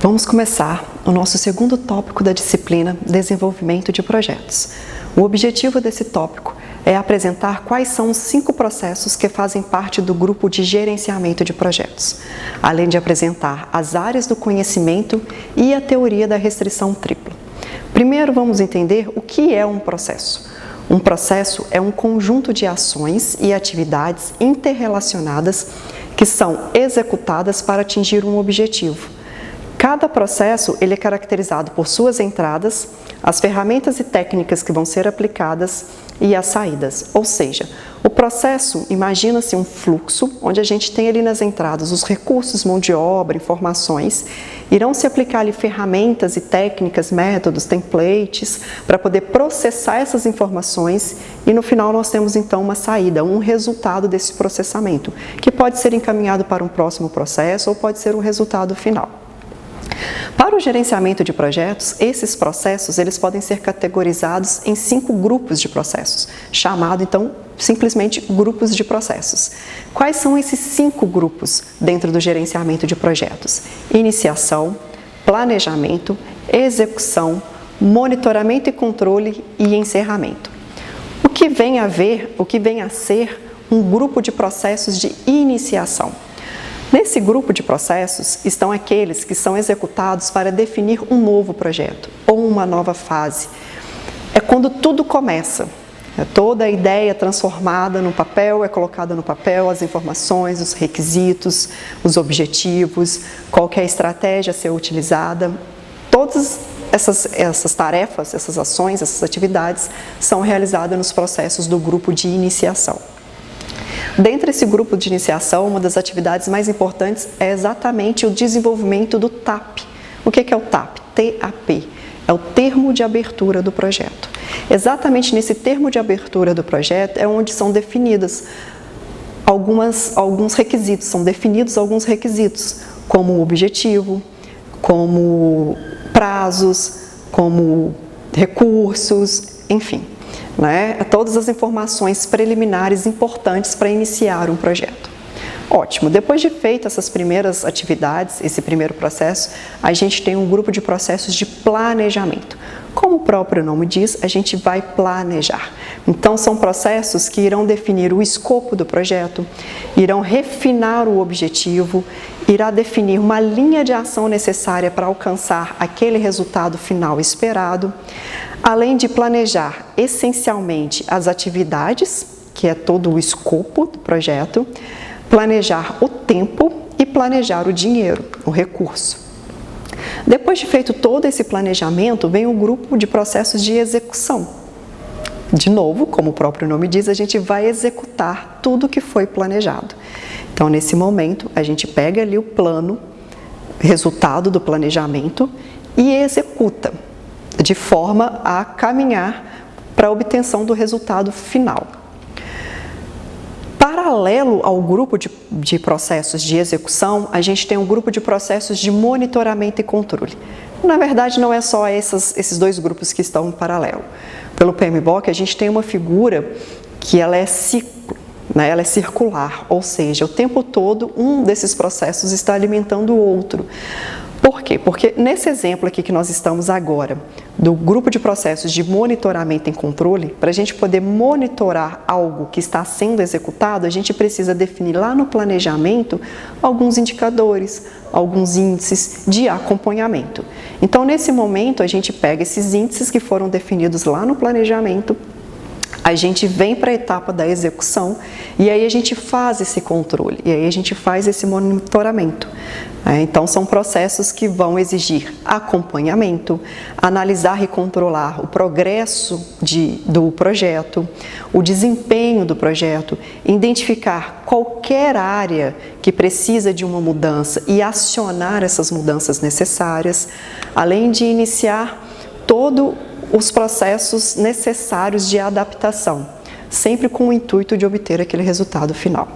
Vamos começar o nosso segundo tópico da disciplina Desenvolvimento de Projetos. O objetivo desse tópico é apresentar quais são os 5 processos que fazem parte do grupo de gerenciamento de projetos, além de apresentar as áreas do conhecimento e a teoria da restrição tripla. Primeiro, vamos entender o que é um processo. Um processo é um conjunto de ações e atividades interrelacionadas que são executadas para atingir um objetivo. Cada processo ele é caracterizado por suas entradas, as ferramentas e técnicas que vão ser aplicadas e as saídas. Ou seja, o processo, imagina-se um fluxo onde a gente tem ali nas entradas os recursos, mão de obra, informações, irão se aplicar ali ferramentas e técnicas, métodos, templates, para poder processar essas informações e no final nós temos então uma saída, um resultado desse processamento, que pode ser encaminhado para um próximo processo ou pode ser um resultado final. Para o gerenciamento de projetos, esses processos eles podem ser categorizados em 5 grupos de processos, chamado então simplesmente grupos de processos. Quais são esses 5 grupos dentro do gerenciamento de projetos? Iniciação, planejamento, execução, monitoramento e controle e encerramento. O que vem a ser um grupo de processos de iniciação? Nesse grupo de processos estão aqueles que são executados para definir um novo projeto ou uma nova fase. É quando tudo começa, toda a ideia transformada no papel, é colocada no papel, as informações, os requisitos, os objetivos, qual que é a estratégia a ser utilizada. Todas essas tarefas, essas ações, essas atividades são realizadas nos processos do grupo de iniciação. Dentro desse grupo de iniciação, uma das atividades mais importantes é exatamente o desenvolvimento do TAP. O que é o TAP? TAP. É o termo de abertura do projeto. Exatamente nesse termo de abertura do projeto é onde são definidos alguns requisitos, como objetivo, como prazos, como recursos, enfim. Todas as informações preliminares importantes para iniciar um projeto. Ótimo, depois de feitas essas primeiras atividades, esse primeiro processo, a gente tem um grupo de processos de planejamento. Como o próprio nome diz, a gente vai planejar. Então, são processos que irão definir o escopo do projeto, irão refinar o objetivo, irá definir uma linha de ação necessária para alcançar aquele resultado final esperado, além de planejar essencialmente as atividades, que é todo o escopo do projeto, planejar o tempo e planejar o dinheiro, o recurso. Depois de feito todo esse planejamento, vem o grupo de processos de execução. De novo, como o próprio nome diz, a gente vai executar tudo que foi planejado. Então, nesse momento, a gente pega ali o plano, resultado do planejamento e executa, de forma a caminhar para a obtenção do resultado final. Paralelo ao grupo de processos de execução, a gente tem um grupo de processos de monitoramento e controle. Na verdade, não é só esses 2 grupos que estão em paralelo. Pelo PMBOK, a gente tem uma figura que ela é ciclo, ela é circular, ou seja, o tempo todo um desses processos está alimentando o outro. Por quê? Porque nesse exemplo aqui que nós estamos agora, do grupo de processos de monitoramento e controle, para a gente poder monitorar algo que está sendo executado, a gente precisa definir lá no planejamento alguns indicadores, alguns índices de acompanhamento. Então, nesse momento, a gente pega esses índices que foram definidos lá no planejamento, a gente vem para a etapa da execução e aí a gente faz esse controle, e aí a gente faz esse monitoramento. Então, são processos que vão exigir acompanhamento, analisar e controlar o progresso do projeto, o desempenho do projeto, identificar qualquer área que precisa de uma mudança e acionar essas mudanças necessárias, além de iniciar todos os processos necessários de adaptação, sempre com o intuito de obter aquele resultado final.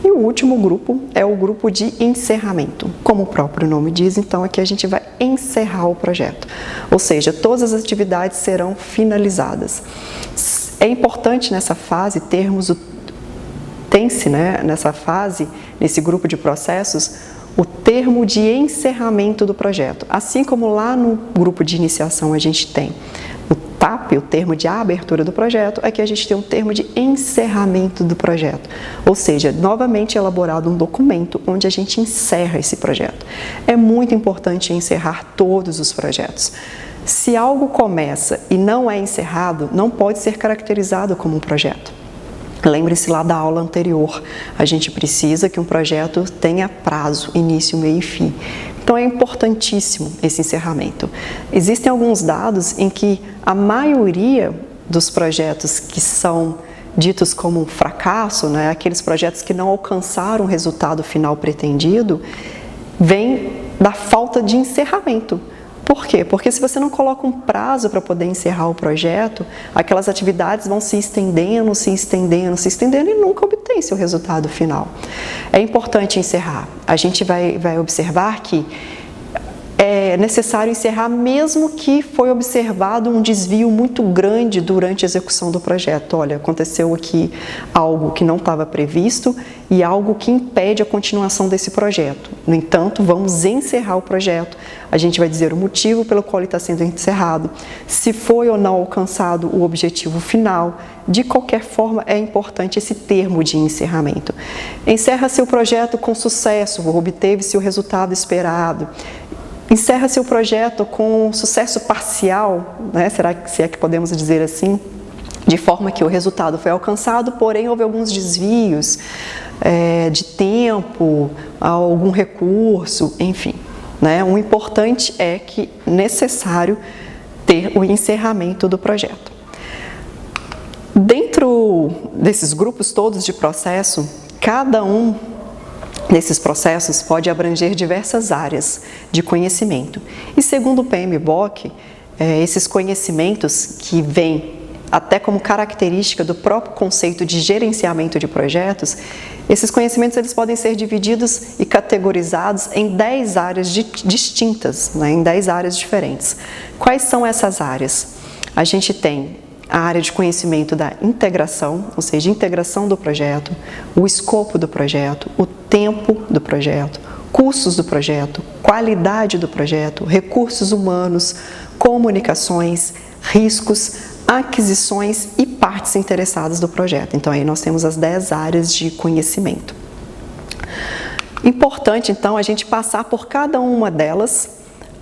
E o último grupo é o grupo de encerramento. Como o próprio nome diz, então aqui a gente vai encerrar o projeto. Ou seja, todas as atividades serão finalizadas. É importante nessa fase termos nessa fase, nesse grupo de processos, o termo de encerramento do projeto. Assim como lá no grupo de iniciação a gente tem o TAP, o termo de abertura do projeto, aqui a gente tem um termo de encerramento do projeto. Ou seja, novamente elaborado um documento onde a gente encerra esse projeto. É muito importante encerrar todos os projetos. Se algo começa e não é encerrado, não pode ser caracterizado como um projeto. Lembre-se lá da aula anterior, a gente precisa que um projeto tenha prazo, início, meio e fim. Então é importantíssimo esse encerramento. Existem alguns dados em que a maioria dos projetos que são ditos como um fracasso, né, aqueles projetos que não alcançaram o resultado final pretendido, vem da falta de encerramento. Por quê? Porque se você não coloca um prazo para poder encerrar o projeto, aquelas atividades vão se estendendo, se estendendo, se estendendo e nunca obtém seu resultado final. É importante encerrar. A gente vai observar que é necessário encerrar mesmo que foi observado um desvio muito grande durante a execução do projeto. Olha, aconteceu aqui algo que não estava previsto e algo que impede a continuação desse projeto. No entanto, vamos encerrar o projeto. A gente vai dizer o motivo pelo qual ele está sendo encerrado, se foi ou não alcançado o objetivo final. De qualquer forma, é importante esse termo de encerramento. Encerra-se o projeto com sucesso, obteve-se o resultado esperado. Encerra-se o projeto com sucesso parcial, né? Se é que podemos dizer assim, de forma que o resultado foi alcançado, porém houve alguns desvios de tempo, algum recurso, enfim. Né? O importante é que é necessário ter o encerramento do projeto. Dentro desses grupos todos de processo, cada um desses processos pode abranger diversas áreas de conhecimento. E segundo o PMBOK, esses conhecimentos que vêm até como característica do próprio conceito de gerenciamento de projetos, esses conhecimentos eles podem ser divididos e categorizados em 10 áreas distintas, né, em 10 áreas diferentes. Quais são essas áreas? A gente tem a área de conhecimento da integração, ou seja, integração do projeto, o escopo do projeto, o tempo do projeto, custos do projeto, qualidade do projeto, recursos humanos, comunicações, riscos, aquisições e partes interessadas do projeto. Então, aí nós temos as 10 áreas de conhecimento. Importante, então, a gente passar por cada uma delas,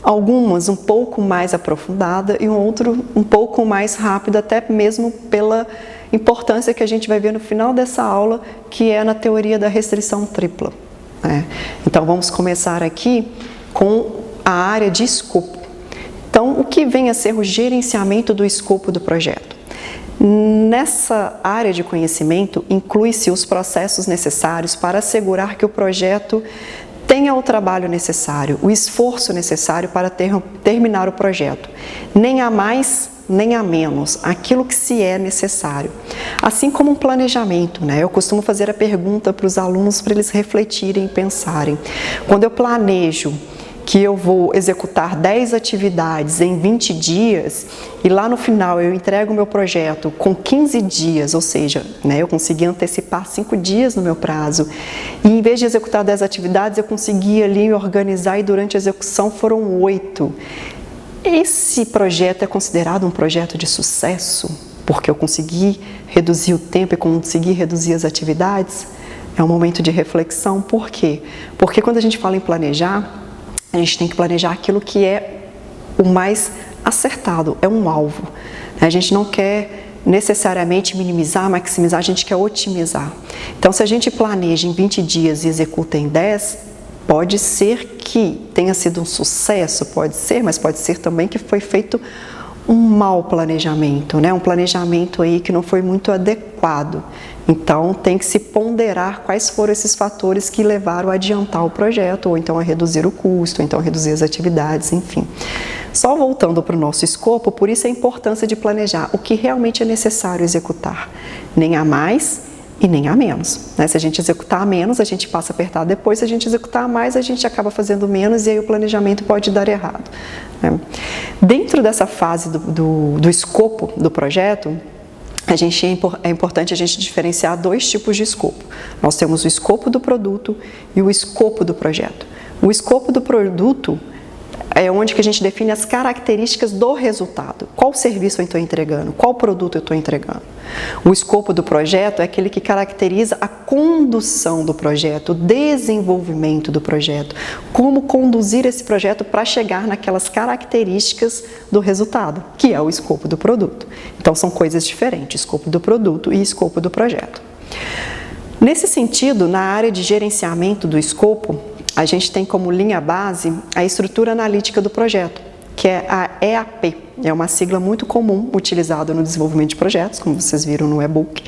algumas um pouco mais aprofundada e outro um pouco mais rápido, até mesmo pela importância que a gente vai ver no final dessa aula, que é na teoria da restrição tripla. Então, vamos começar aqui com a área de escopo. Então, o que vem a ser o gerenciamento do escopo do projeto? Nessa área de conhecimento, inclui-se os processos necessários para assegurar que o projeto tenha o trabalho necessário, o esforço necessário para terminar o projeto. Nem a mais, nem a menos, aquilo que se é necessário. Assim como um planejamento, né? Eu costumo fazer a pergunta para os alunos para eles refletirem e pensarem. Quando eu planejo que eu vou executar 10 atividades em 20 dias e lá no final eu entrego o meu projeto com 15 dias, ou seja, né, eu consegui antecipar 5 dias no meu prazo e em vez de executar 10 atividades eu consegui ali me organizar e durante a execução foram 8. Esse projeto é considerado um projeto de sucesso porque eu consegui reduzir o tempo e consegui reduzir as atividades? É um momento de reflexão. Por quê? Porque quando a gente fala em planejar, a gente tem que planejar aquilo que é o mais acertado, é um alvo. A gente não quer necessariamente minimizar, maximizar, a gente quer otimizar. Então, se a gente planeja em 20 dias e executa em 10, pode ser que tenha sido um sucesso, pode ser, mas pode ser também que foi feito um mau planejamento, né? Um planejamento aí que não foi muito adequado. Então, tem que se ponderar quais foram esses fatores que levaram a adiantar o projeto, ou então a reduzir o custo, ou então a reduzir as atividades, enfim. Só voltando para o nosso escopo, por isso a importância de planejar o que realmente é necessário executar, nem a mais e nem a menos. Né? Se a gente executar a menos, a gente passa a apertar depois, se a gente executar a mais, a gente acaba fazendo menos e aí o planejamento pode dar errado. Né? Dentro dessa fase do escopo do projeto, é importante a gente diferenciar 2 tipos de escopo. Nós temos o escopo do produto e o escopo do projeto. O escopo do produto é onde que a gente define as características do resultado. Qual serviço eu estou entregando? Qual produto eu estou entregando? O escopo do projeto é aquele que caracteriza a condução do projeto, o desenvolvimento do projeto, como conduzir esse projeto para chegar naquelas características do resultado, que é o escopo do produto. Então, são coisas diferentes, escopo do produto e escopo do projeto. Nesse sentido, na área de gerenciamento do escopo, a gente tem como linha base a estrutura analítica do projeto, que é a EAP. É uma sigla muito comum utilizada no desenvolvimento de projetos, como vocês viram no e-book.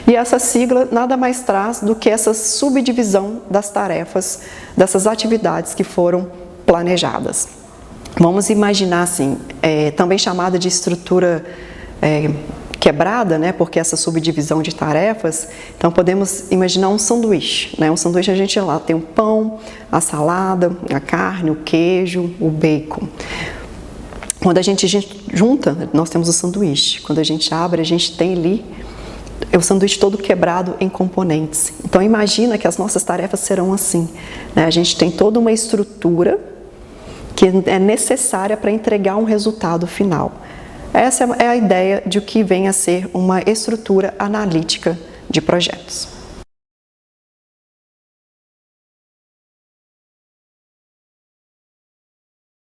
E essa sigla nada mais traz do que essa subdivisão das tarefas, dessas atividades que foram planejadas. Vamos imaginar assim, também chamada de estrutura quebrada, né, porque essa subdivisão de tarefas, então podemos imaginar um sanduíche, né, um sanduíche a gente lá tem o pão, a salada, a carne, o queijo, o bacon. Quando a gente junta, nós temos o sanduíche, quando a gente abre, a gente tem ali o sanduíche todo quebrado em componentes. Então imagina que as nossas tarefas serão assim, né, a gente tem toda uma estrutura que é necessária para entregar um resultado final. Essa é a ideia de o que vem a ser uma estrutura analítica de projetos.